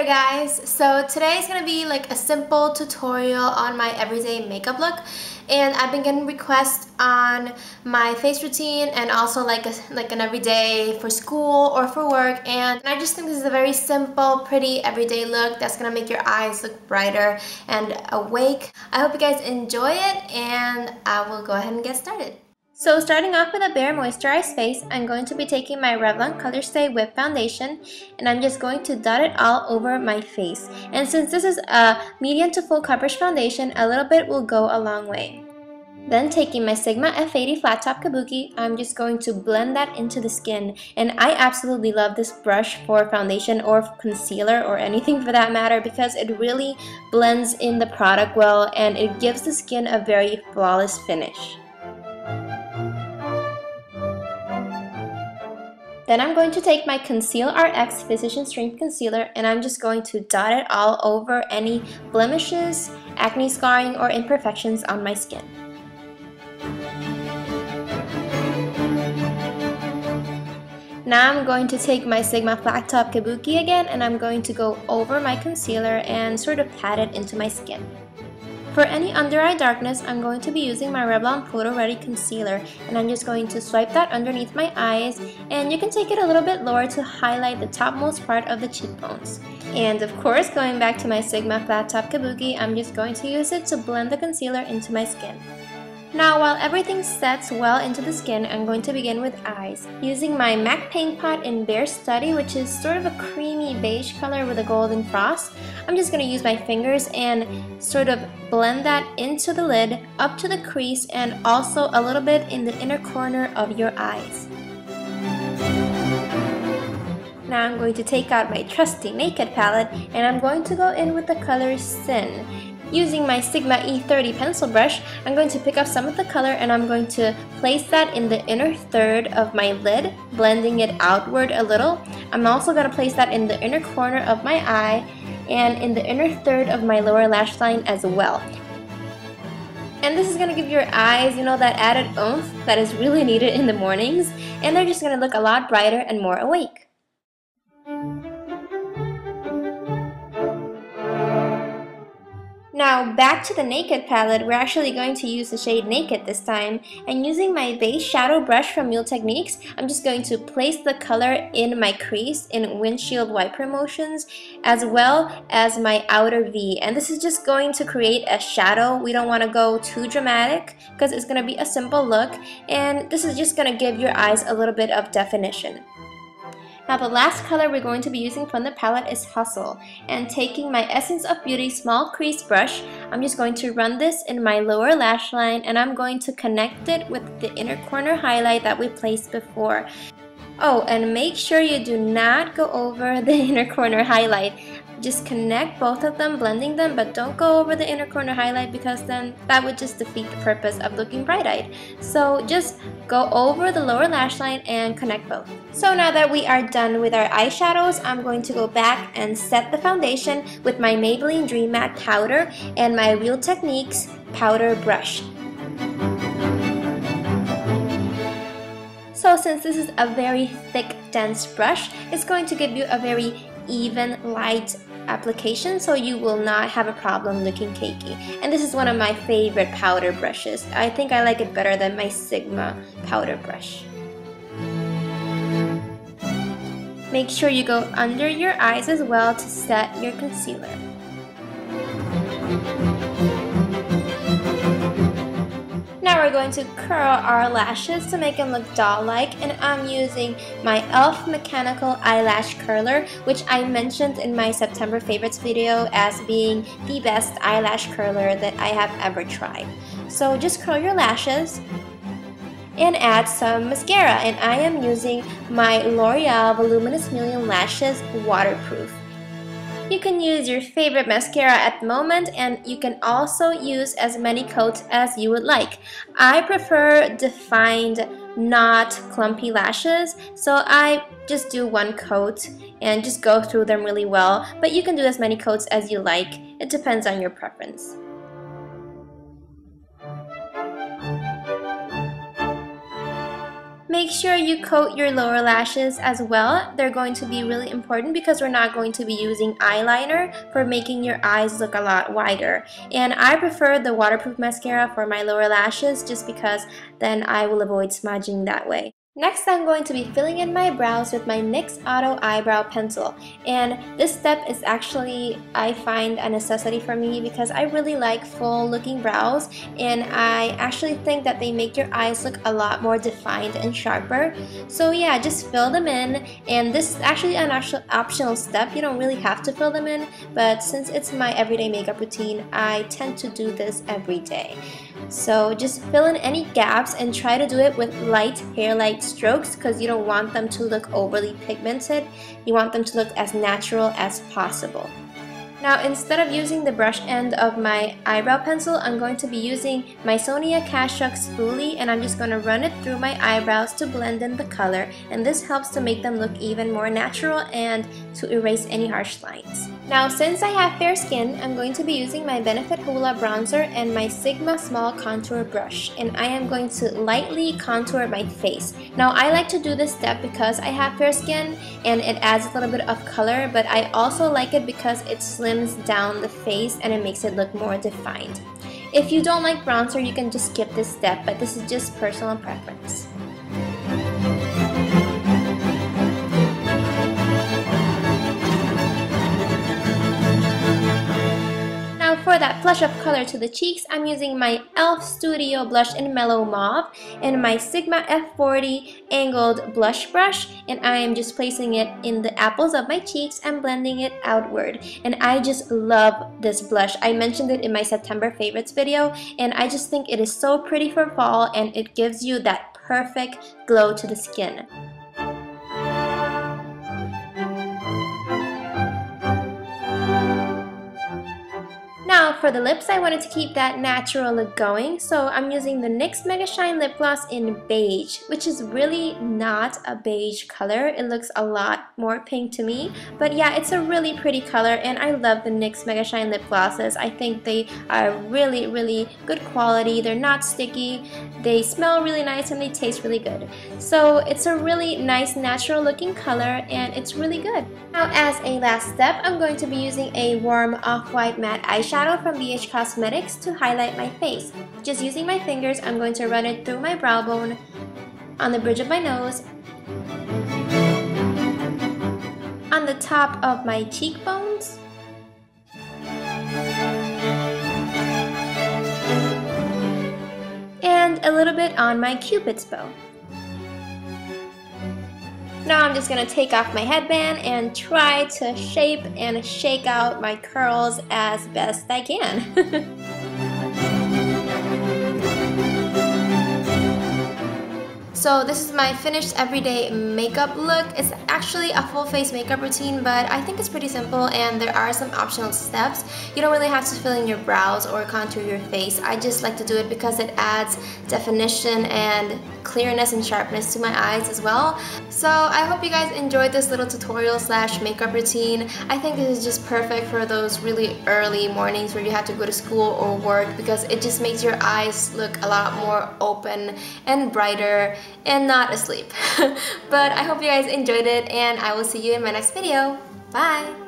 guys, so today is gonna be like a simple tutorial on my everyday makeup look, and I've been getting requests on my face routine and also like an everyday for school or for work, and I just think this is a very simple, pretty everyday look that's gonna make your eyes look brighter and awake. I hope you guys enjoy it, and I will go ahead and get started. So starting off with a bare moisturized face, I'm going to be taking my Revlon Color Stay Whip Foundation and I'm just going to dot it all over my face. And since this is a medium to full coverage foundation, a little bit will go a long way. Then taking my Sigma F80 Flat Top Kabuki, I'm just going to blend that into the skin. And I absolutely love this brush for foundation or concealer or anything for that matter because it really blends in the product well and it gives the skin a very flawless finish. Then I'm going to take my Conceal RX Physician Strength Concealer and I'm just going to dot it all over any blemishes, acne scarring, or imperfections on my skin. Now I'm going to take my Sigma Flat Top Kabuki again and I'm going to go over my concealer and sort of pat it into my skin. For any under eye darkness, I'm going to be using my Revlon Photo Ready Concealer and I'm just going to swipe that underneath my eyes, and you can take it a little bit lower to highlight the topmost part of the cheekbones. And of course, going back to my Sigma Flat Top Kabuki, I'm just going to use it to blend the concealer into my skin. Now, while everything sets well into the skin, I'm going to begin with eyes. Using my MAC Paint Pot in Bare Study, which is sort of a creamy beige color with a golden frost, I'm just going to use my fingers and sort of blend that into the lid, up to the crease, and also a little bit in the inner corner of your eyes. Now I'm going to take out my trusty Naked palette and I'm going to go in with the color Sin. Using my Sigma E30 pencil brush, I'm going to pick up some of the color and I'm going to place that in the inner third of my lid, blending it outward a little. I'm also going to place that in the inner corner of my eye and in the inner third of my lower lash line as well. And this is going to give your eyes, that added oomph that is really needed in the mornings, and they're just going to look a lot brighter and more awake. Now back to the Naked palette, we're actually going to use the shade Naked this time, and using my base shadow brush from Mule Techniques, I'm just going to place the color in my crease in windshield wiper motions as well as my outer V, and this is just going to create a shadow. We don't want to go too dramatic because it's going to be a simple look, and this is just going to give your eyes a little bit of definition. Now the last color we're going to be using from the palette is Hustle, and taking my Essence of Beauty small crease brush, I'm just going to run this in my lower lash line and I'm going to connect it with the inner corner highlight that we placed before. Oh, and make sure you do not go over the inner corner highlight. Just connect both of them, blending them, but don't go over the inner corner highlight because then that would just defeat the purpose of looking bright-eyed. So just go over the lower lash line and connect both. So now that we are done with our eyeshadows, I'm going to go back and set the foundation with my Maybelline Dream Matte powder and my Real Techniques powder brush. So since this is a very thick, dense brush, it's going to give you a very even, light application, so you will not have a problem looking cakey. And this is one of my favorite powder brushes. I think I like it better than my Sigma powder brush. Make sure you go under your eyes as well to set your concealer. Now we're going to curl our lashes to make them look doll-like, and I'm using my e.l.f. Mechanical Eyelash Curler, which I mentioned in my September favorites video as being the best eyelash curler that I have ever tried. So just curl your lashes and add some mascara, and I am using my L'Oreal Voluminous Million Lashes Waterproof. You can use your favorite mascara at the moment, and you can also use as many coats as you would like. I prefer defined, not clumpy lashes, so I just do one coat and just go through them really well, but you can do as many coats as you like. It depends on your preference. Make sure you coat your lower lashes as well. They're going to be really important because we're not going to be using eyeliner for making your eyes look a lot wider. And I prefer the waterproof mascara for my lower lashes just because then I will avoid smudging that way. Next, I'm going to be filling in my brows with my NYX Auto Eyebrow Pencil. And this step is actually, I find, a necessity for me because I really like full looking brows, and I actually think that they make your eyes look a lot more defined and sharper. So yeah, just fill them in, and this is actually an optional step. You don't really have to fill them in, but since it's my everyday makeup routine, I tend to do this every day. So just fill in any gaps and try to do it with light hair-like strokes because you don't want them to look overly pigmented. You want them to look as natural as possible. Now, instead of using the brush end of my eyebrow pencil, I'm going to be using my Sonia Kashuk spoolie, and I'm just going to run it through my eyebrows to blend in the color, and this helps to make them look even more natural and to erase any harsh lines. Now, since I have fair skin, I'm going to be using my Benefit Hoola bronzer and my Sigma small contour brush, and I am going to lightly contour my face. Now, I like to do this step because I have fair skin and it adds a little bit of color, but I also like it because it slims down the face and it makes it look more defined. If you don't like bronzer, you can just skip this step, but this is just personal preference. For that flush of color to the cheeks, I'm using my e.l.f. Studio Blush in Mellow Mauve and my Sigma F40 angled blush brush, and I am just placing it in the apples of my cheeks and blending it outward. And I just love this blush. I mentioned it in my September favorites video, and I just think it is so pretty for fall and it gives you that perfect glow to the skin. Now for the lips, I wanted to keep that natural look going, so I'm using the NYX Mega Shine Lip Gloss in beige, which is really not a beige color. It looks a lot more pink to me, but yeah, it's a really pretty color, and I love the NYX Mega Shine Lip Glosses. I think they are really good quality. They're not sticky, they smell really nice, and they taste really good. So it's a really nice natural looking color, and it's really good. Now as a last step, I'm going to be using a warm off-white matte eyeshadow from BH Cosmetics to highlight my face. Just using my fingers, I'm going to run it through my brow bone, on the bridge of my nose, on the top of my cheekbones, and a little bit on my Cupid's bow. Now I'm just going to take off my headband and try to shape and shake out my curls as best I can. So this is my finished everyday makeup look. It's actually a full face makeup routine, but I think it's pretty simple and there are some optional steps. You don't really have to fill in your brows or contour your face. I just like to do it because it adds definition and clearness and sharpness to my eyes as well. So I hope you guys enjoyed this little tutorial slash makeup routine. I think this is just perfect for those really early mornings where you have to go to school or work because it just makes your eyes look a lot more open and brighter and not asleep. But I hope you guys enjoyed it, and I will see you in my next video. Bye!